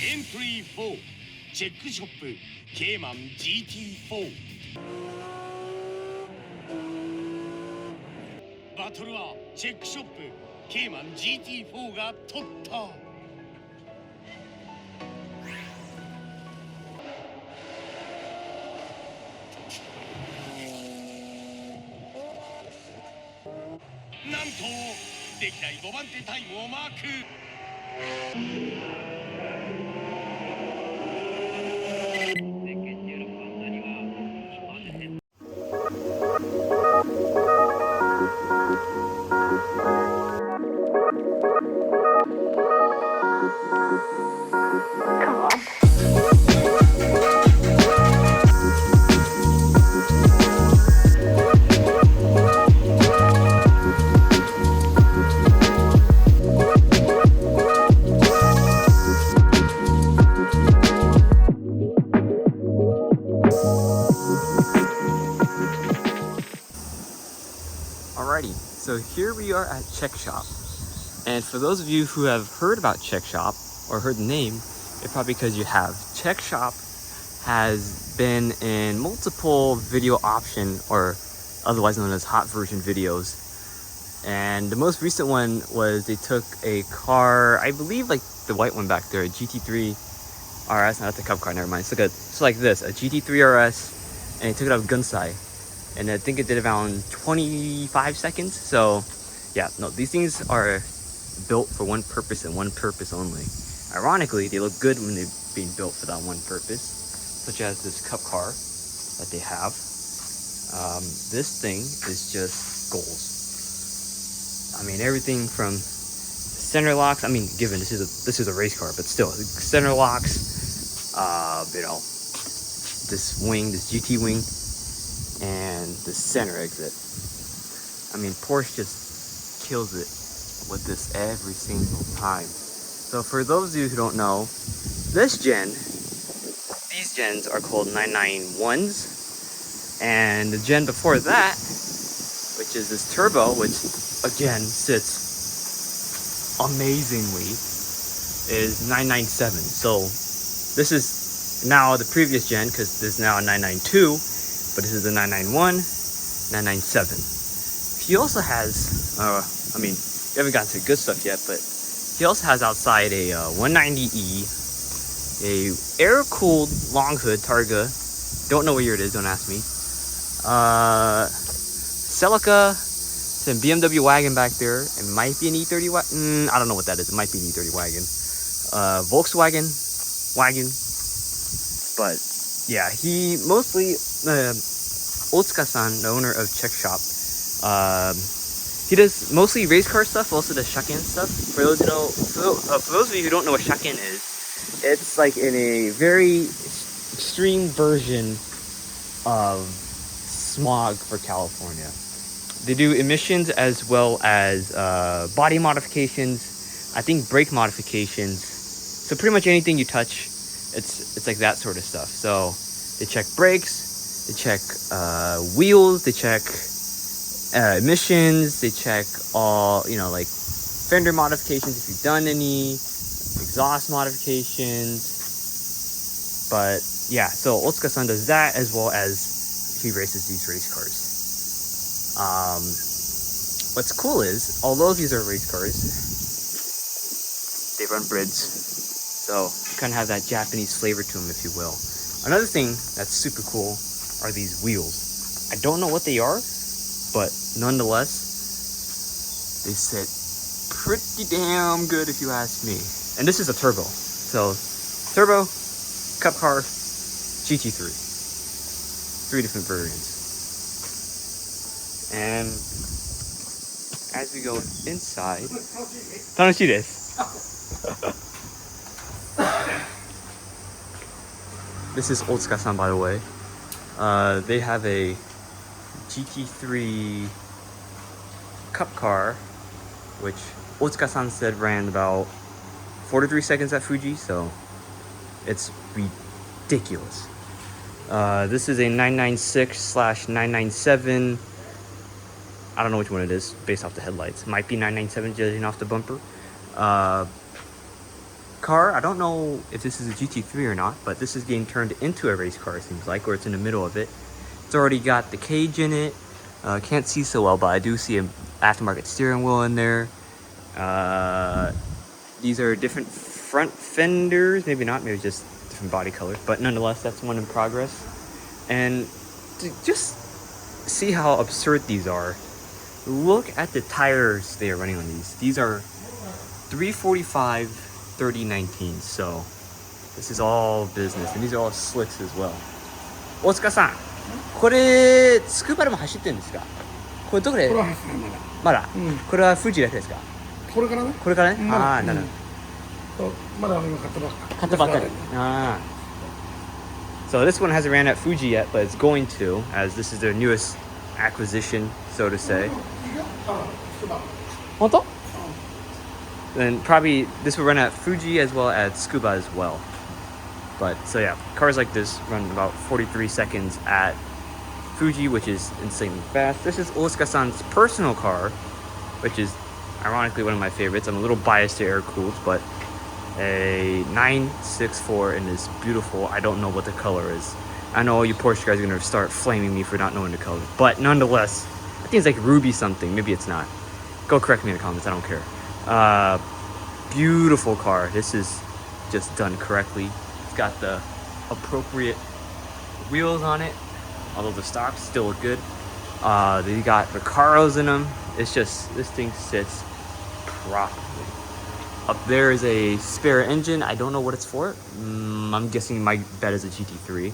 エントリー4チェックショップケーマン GT4 バトルはチェックショップケーマン GT4 が取ったなんと歴代5番手タイムをマークAlrighty, so here we are at Czech Shop, and for those of you who have heard about Czech Shop or heard the name, it's probably because you have. Czech Shop has been in multiple video option or otherwise known as hot version videos, and the most recent one was they took a car, I believe like the white one back there, a GT3 RS, not the cup car, never mind. It's like this, a GT3 RS, and they took it out of Gunsai. And I think it did around 25 seconds. So yeah, no, these things are built for one purpose and one purpose only. Ironically, they look good when they're being built for that one purpose, such as this cup car that they have. This thing is just goals. I mean, everything from center locks. I mean, given this is a race car, but still, center locks. You know, this wing, this GT wing, and the center exit. I mean, Porsche just kills it with this every single time. So for those of you who don't know, these gens are called 991s, and the gen before that, which is this turbo, which again sits amazingly, is 997. So this is now the previous gen, because there's now a 992, but this is the 991, 997. He also has, I mean, we haven't gotten to the good stuff yet, but he also has outside a 190E, a air-cooled long hood Targa. Don't know what year it is, don't ask me. Celica, some BMW wagon back there. It might be an E30 wagon. I don't know what that is. It might be an E30 wagon. Volkswagen wagon. But yeah, he mostly, Otsuka-san, the owner of Czech Shop, he does mostly race car stuff, also does shaken stuff. For those who know, for those of you who don't know what shaken is, it's like in a very extreme version of smog for California. They do emissions as well as body modifications, I think brake modifications. So pretty much anything you touch, it's like that sort of stuff. So they check brakes, they check wheels, they check emissions, they check all, you know, like fender modifications if you've done any, exhaust modifications. But yeah, so Otsuka-san does that as well as he races these race cars. What's cool is, although these are race cars, they run grids, so kind of have that Japanese flavor to them, if you will. Another thing that's super cool are these wheels. I don't know what they are, but nonetheless, they sit pretty damn good if you ask me. And this is a turbo. So, turbo, cup car, GT3. 3 different variants. And as we go inside, 楽しいです. This is Otsuka-san, by the way. They have a GT3 cup car, which Otsuka-san said ran about 43 seconds at Fuji, so it's ridiculous. This is a 996/997. I don't know which one it is based off the headlights. Might be 997 judging off the bumper. car. I don't know if this is a GT3 or not, but this is getting turned into a race car, it seems like, or it's in the middle of it. It's already got the cage in it. Can't see so well, but I do see an aftermarket steering wheel in there. These are different front fenders, maybe not, maybe just different body colors, but nonetheless, that's one in progress. And to just see how absurd these are, look at the tires they are running on these. These are 345 3019, so this is all business, and these are all slicks as well. 大塚さん、これスクーバでも走ってるんですか？これどこで？これは走ってないまだ、これは富士だけですか？これからね。これからね。ああ、なるほど。まだ今買ったばっかり。買ったばっかり。ああ。So this one hasn't ran at Fuji yet, but it's going to, as this is their newest acquisition, so to say. 本当？Then probably this will run at Fuji as well as Tsukuba as well. But so yeah, cars like this run about 43 seconds at Fuji, which is insanely fast. This is Otsuka-san's personal car, which is ironically one of my favorites. I'm a little biased to air-cooled, but a 964 and is beautiful. I don't know what the color is. I know all you Porsche guys are going to start flaming me for not knowing the color. But nonetheless, I think it's like ruby something. Maybe it's not. Go correct me in the comments. I don't care. Beautiful car. This is just done correctly. It's got the appropriate wheels on it, although the stocks still look good. They got Recaros in them. It's just, this thing sits properly. Up there is a spare engine. I don't know what it's for. I'm guessing my bet is a GT3.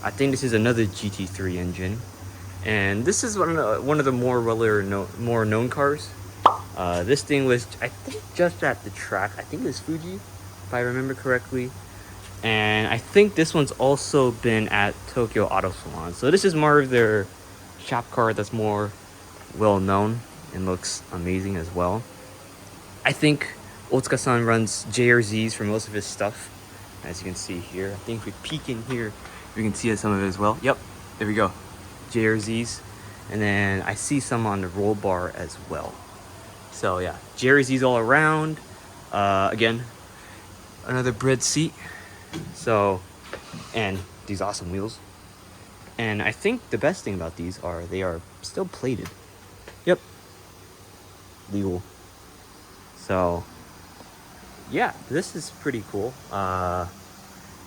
I think this is another GT3 engine, and this is one of the more known cars. This thing was, I think, just at the track. I think it was Fuji, if I remember correctly. And I think this one's also been at Tokyo Auto Salon. So this is more of their shop car that's more well known and looks amazing as well. I think Otsuka-san runs JRZs for most of his stuff, as you can see here. I think if we peek in here, we can see some of it as well. Yep, there we go. JRZs. And then I see some on the roll bar as well. So yeah, JRZs all around. Again, another bread seat. So, and these awesome wheels. And I think the best thing about these are they are still plated. Yep. Legal. So, yeah, this is pretty cool.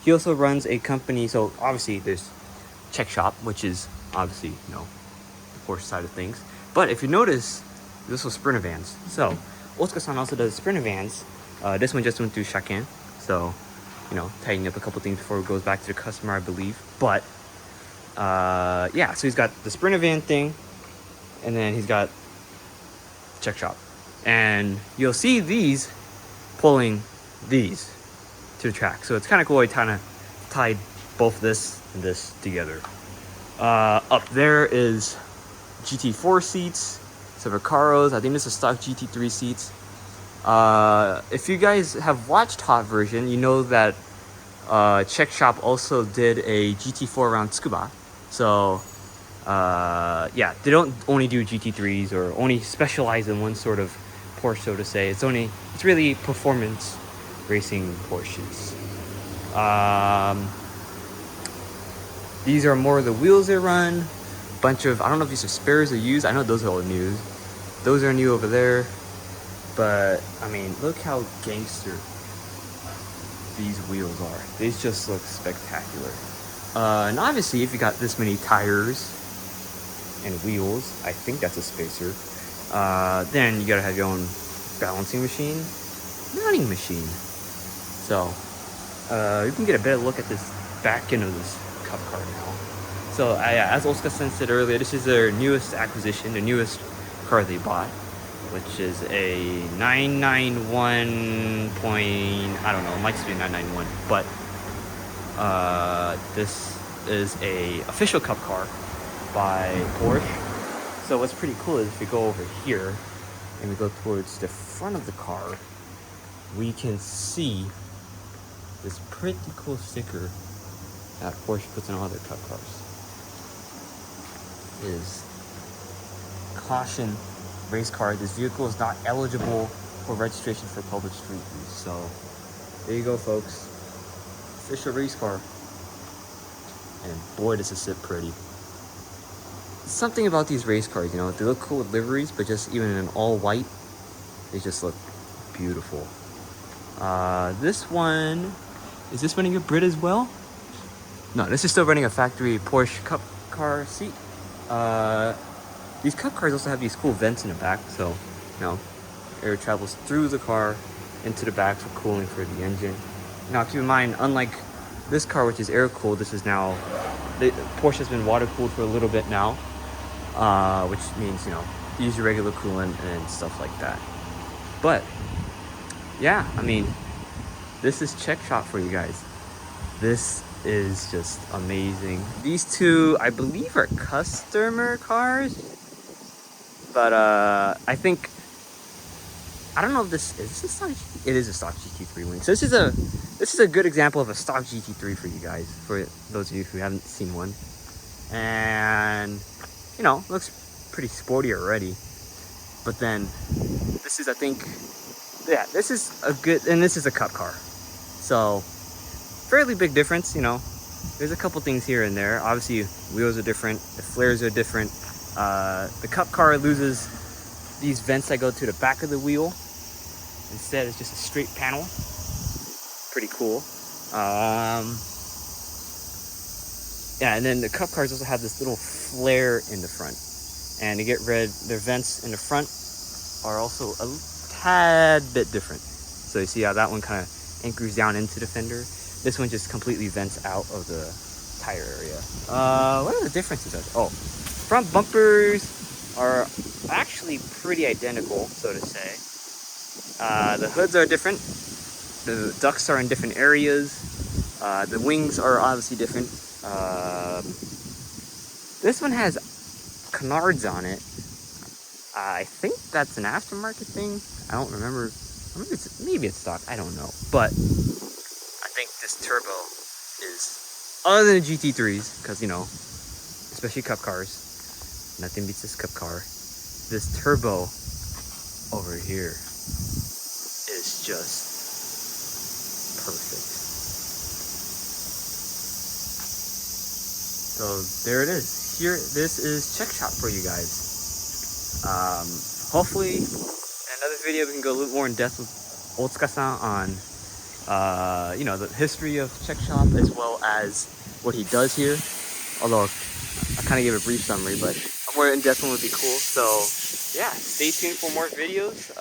He also runs a company, so obviously there's Czech Shop, which is obviously, you know, the Porsche side of things. But if you notice, this was Sprinter vans. So, Otsuka-san also does Sprinter vans. This one just went through Shaken. So, you know, tightening up a couple things before it goes back to the customer, I believe. But, yeah, so he's got the Sprinter van thing, and then he's got Czech Shop. And you'll see these pulling these to the track. So it's kind of cool. He kind of tied both this and this together. Up there is GT4 seats, some Recaros. I think this is stock GT3 seats. If you guys have watched Hot Version, you know that Czech Shop also did a GT4 around Tsukuba. So yeah, they don't only do GT3s or only specialize in one sort of Porsche, so to say. It's really performance racing Porsches. These are more of the wheels they run. Bunch of, I don't know if these are spares or used. I know those are all new. Those are new over there. But I mean, look how gangster these wheels are. These just look spectacular. And obviously, if you got this many tires and wheels, I think that's a spacer. Then you gotta have your own balancing machine, mounting machine. So you can get a better look at this back end of this cup car now. So yeah, as Otsuka-san said earlier, this is their newest acquisition, the newest car they bought, which is a 991 point, I don't know, it might be a 991, but this is a official cup car by Porsche. So what's pretty cool is if we go over here and we go towards the front of the car, we can see this pretty cool sticker that Porsche puts on all their cup cars. It is caution race car. This vehicle is not eligible for registration for public street use. So There you go, folks. Official race car. And boy, does it sit pretty. Something about these race cars, you know, they look cool with liveries, but just even in all white, they just look beautiful. This one, is this running a Brit as well? No, this is still running a factory Porsche Cup car seat. These Cup cars also have these cool vents in the back, so, you know, air travels through the car into the back for cooling for the engine. Now, keep in mind, unlike this car, which is air cooled, this is now, Porsche has been water cooled for a little bit now, which means, you know, use your regular coolant and stuff like that. But yeah, I mean, this is Czech Shop for you guys. This is just amazing. These two, I believe, are customer cars, but I think, I don't know if this is a stock. It is a stock GT3 wing. So this is a good example of a stock GT3 for you guys, for those of you who haven't seen one. And you know, looks pretty sporty already. But then this is, I think, yeah, this is a good, and this is a Cup car. So fairly big difference, you know. There's a couple things here and there. Obviously, wheels are different, the flares are different. The Cup car loses these vents that go to the back of the wheel. Instead, it's just a straight panel. Pretty cool. Yeah, and then the Cup cars also have this little flare in the front. And to get rid, their vents in the front are also a tad bit different. So you see how that one kind of anchors down into the fender. This one just completely vents out of the tire area. What are the differences? Oh, front bumpers are actually pretty identical, so to say. The hoods are different. The ducts are in different areas. The wings are obviously different. This one has canards on it. I think that's an aftermarket thing. I don't remember. Maybe it's stock. I don't know. But I think this turbo is, other than the GT3s, because, you know, especially Cup cars, nothing beats this Cup car. This turbo over here is just perfect. So there it is. Here, this is Czech Shop for you guys. Hopefully in another video we can go a little more in depth with Otsuka-san on you know, the history of Czech Shop as well as what he does here. Although I kind of gave a brief summary, but a more in-depth one would be cool. So yeah, stay tuned for more videos.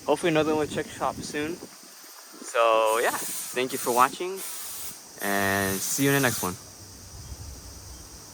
Hopefully another one with Czech Shop soon. So yeah, thank you for watching and see you in the next one.